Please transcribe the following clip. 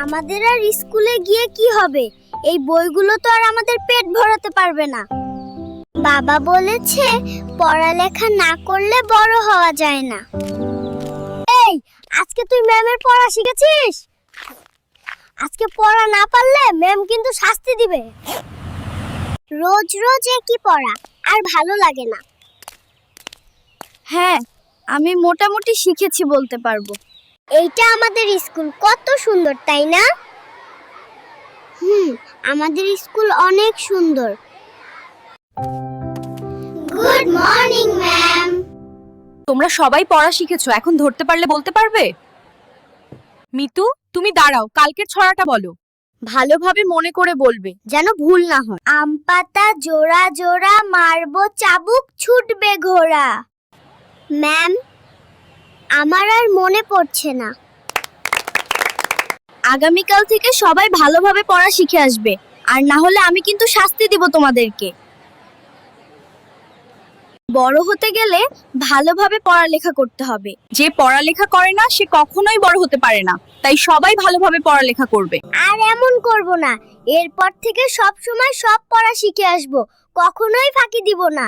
আমাদের আর স্কুলে গিয়ে কি হবে? এই বইগুলো তো আর আমাদের পেট ভরাতে পারবে না। বাবা বলেছে পড়ালেখা না করলে বড় হওয়া যায় না। এই, আজকে তুই ম্যামের পড়া শিখেছিস? আজকে পড়া না পারলে ম্যাম কিন্তু শাস্তি দিবে। রোজ রোজ একই পড়া আর ভালো লাগে না। হ্যাঁ, আমি মোটামুটি শিখেছি বলতে পারবো। এইটা আমাদের স্কুল কত সুন্দর, তাই না? আমাদের স্কুল অনেক সুন্দর। Good morning ma'am. তোমরা সবাই পড়া শিখেছো, এখন ধরতে পারলে বলতে পারবে? মিতু, তুমি দাঁড়াও, কালকের ছড়াটা বলো। ভালোভাবে মনে করে বলবে, যেন ভুল না হয়। আম পাতা জোড়া জোড়া মারবো চাবুক ছুটবে ঘোড়া। ম্যাম, আমার আর মনে পড়ছে না। আগামীকাল থেকে সবাই ভালোভাবে পড়া শিখে আসবে, আর না হলে আমি কিন্তু শাস্তি দিব তোমাদেরকে। বড় হতে গেলে ভালোভাবে পড়ালেখা করতে হবে। যে পড়ালেখা করে না সে কখনোই বড় হতে পারে না। তাই সবাই ভালোভাবে পড়ালেখা করবে। আর এমন করব না। এরপর থেকে সব সময় সব পড়া শিখে আসব, কখনোই ফাঁকি দিব না।